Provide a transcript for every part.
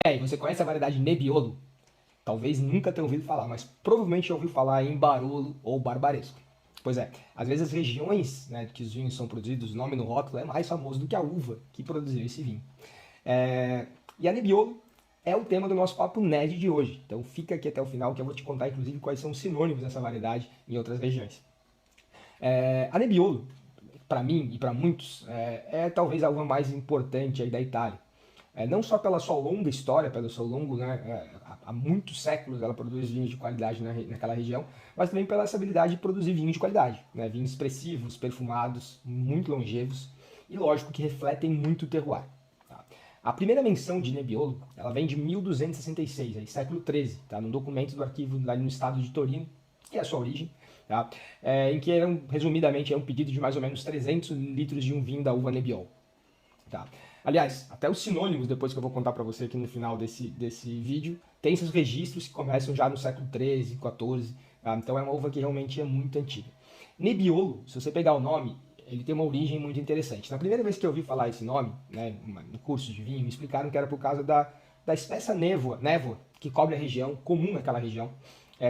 E aí, você conhece a variedade Nebbiolo? Talvez nunca tenha ouvido falar, mas provavelmente já ouviu falar em Barolo ou Barbaresco. Pois é, às vezes as regiões, né, que os vinhos são produzidos, o nome no rótulo é mais famoso do que a uva que produziu esse vinho. E a Nebbiolo é o tema do nosso papo nerd de hoje. Então fica aqui até o final que eu vou te contar, inclusive, quais são os sinônimos dessa variedade em outras regiões. A Nebbiolo, para mim e para muitos, é talvez a uva mais importante aí da Itália. Não só pela sua longa história, pelo seu longo, né, há muitos séculos ela produz vinhos de qualidade naquela região, mas também pela essa habilidade de produzir vinhos de qualidade, né, vinhos expressivos, perfumados, muito longevos e, lógico, que refletem muito o terroir. Tá? A primeira menção de Nebbiolo, ela vem de 1266, aí, século XIII, tá, num documento do arquivo lá no estado de Torino, que é a sua origem, tá? Em que era, resumidamente, é um pedido de mais ou menos 300 litros de um vinho da uva Nebbiolo. Tá? Aliás, até os sinônimos, depois que eu vou contar para você aqui no final desse vídeo, tem esses registros que começam já no século XIII, XIV, tá? Então é uma uva que realmente é muito antiga. Nebbiolo, se você pegar o nome, ele tem uma origem muito interessante. Na primeira vez que eu ouvi falar esse nome, né, no curso de vinho, me explicaram que era por causa da espessa névoa que cobre a região, comum naquela região,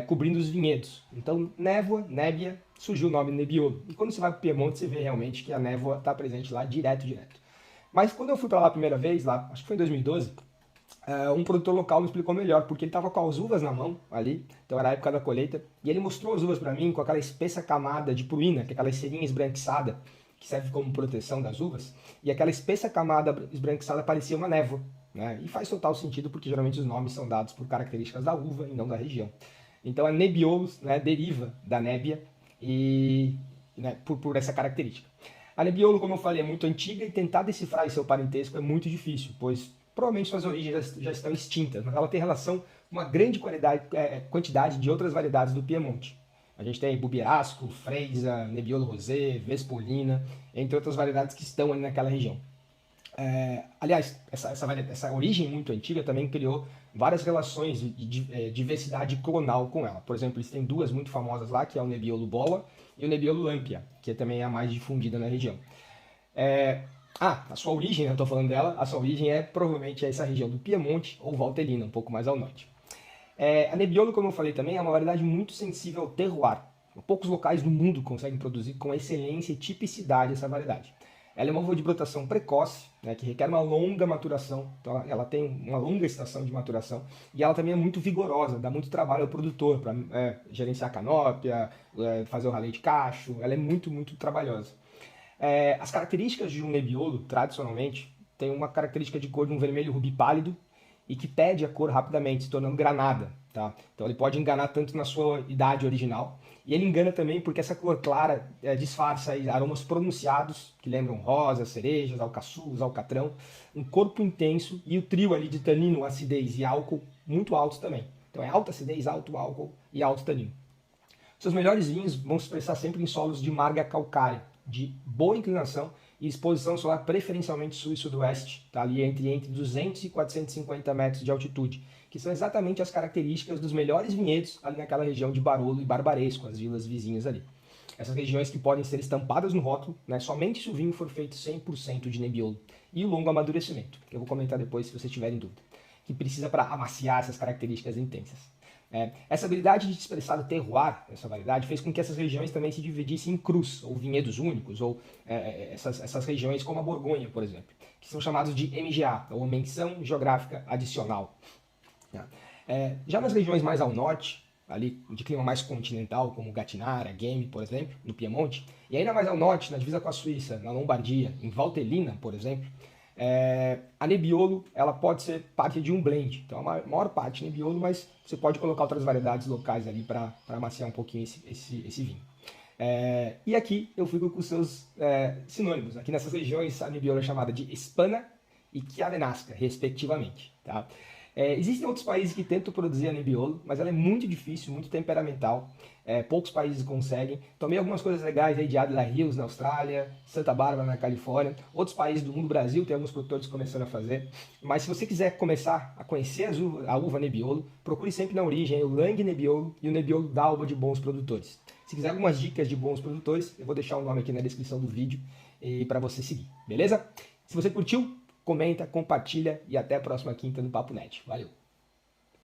cobrindo os vinhedos. Então, névoa, nébia, surgiu o nome Nebbiolo. E quando você vai para o Piemonte, você vê realmente que a névoa está presente lá direto. Mas quando eu fui para lá a primeira vez, lá, acho que foi em 2012, um produtor local me explicou melhor, porque ele estava com as uvas na mão ali, então era a época da colheita, e ele mostrou as uvas para mim com aquela espessa camada de pruína, que é aquela cerinha esbranquiçada, que serve como proteção das uvas, e aquela espessa camada esbranquiçada parecia uma névoa, né? E faz total sentido, porque geralmente os nomes são dados por características da uva e não da região. Então a Nebbiolo, né, deriva da nébia e, né, por essa característica. A Nebbiolo, como eu falei, é muito antiga e tentar decifrar seu parentesco é muito difícil, pois provavelmente suas origens já estão extintas, mas ela tem relação com uma grande quantidade de outras variedades do Piemonte. A gente tem Bubiasco, Freisa, Nebbiolo Rosé, Vespolina, entre outras variedades que estão ali naquela região. Aliás, essa origem muito antiga também criou várias relações de diversidade clonal com ela. Por exemplo, eles têm duas muito famosas lá, que é o Nebbiolo Bola e o Nebbiolo Lampia, que também é a mais difundida na região. A sua origem, eu estou falando dela, a sua origem é provavelmente essa região do Piemonte ou Valtellina, um pouco mais ao norte. A Nebbiolo, como eu falei também, é uma variedade muito sensível ao terroir. Poucos locais do mundo conseguem produzir com excelência e tipicidade essa variedade. Ela é uma uva de brotação precoce, né, que requer uma longa maturação, então ela tem uma longa estação de maturação, e ela também é muito vigorosa, dá muito trabalho ao produtor para gerenciar a canópia, fazer o ralé de cacho, ela é muito, muito trabalhosa. As características de um Nebbiolo, tradicionalmente, tem uma característica de cor de um vermelho rubi pálido e que perde a cor rapidamente, se tornando granada. Tá? Então ele pode enganar tanto na sua idade original, e ele engana também porque essa cor clara disfarça aromas pronunciados, que lembram rosas, cerejas, alcaçuz, alcatrão, um corpo intenso e o trio ali de tanino, acidez e álcool muito altos também. Então é alta acidez, alto álcool e alto tanino. Seus melhores vinhos vão se expressar sempre em solos de marga calcária, de boa inclinação e exposição solar preferencialmente sul e sudoeste, tá? Ali entre 200 e 450 metros de altitude, que são exatamente as características dos melhores vinhedos ali naquela região de Barolo e Barbaresco, as vilas vizinhas ali. Essas regiões que podem ser estampadas no rótulo, né, somente se o vinho for feito 100% de Nebbiolo. E o longo amadurecimento, que eu vou comentar depois se você tiver em dúvida, que precisa para amaciar essas características intensas. Essa habilidade de expressar o terroir, essa variedade, fez com que essas regiões também se dividissem em crus, ou vinhedos únicos, ou essas regiões como a Borgonha, por exemplo, que são chamados de MGA, ou Menção Geográfica Adicional. Já nas regiões mais ao norte, ali de clima mais continental, como Gattinara, Gemme, por exemplo, no Piemonte, e ainda mais ao norte, na divisa com a Suíça, na Lombardia, em Valtellina, por exemplo, a Nebbiolo ela pode ser parte de um blend, então a maior parte Nebbiolo, mas você pode colocar outras variedades locais ali para amaciar um pouquinho esse vinho. E aqui eu fico com os seus sinônimos. Aqui nessas regiões a Nebbiolo é chamada de Spana e Chiavenasca, respectivamente. Tá? Existem outros países que tentam produzir a Nebbiolo, mas ela é muito difícil, muito temperamental. Poucos países conseguem. Tomei algumas coisas legais aí de Adelaide Hills na Austrália, Santa Bárbara na Califórnia. Outros países do mundo, Brasil, tem alguns produtores começando a fazer. Mas se você quiser começar a conhecer a uva Nebbiolo, procure sempre na origem o Lang Nebbiolo e o Nebbiolo d'Alba de bons produtores. Se quiser algumas dicas de bons produtores, eu vou deixar o nome aqui na descrição do vídeo para você seguir, beleza? Se você curtiu, comenta, compartilha e até a próxima quinta no Papo Net. Valeu!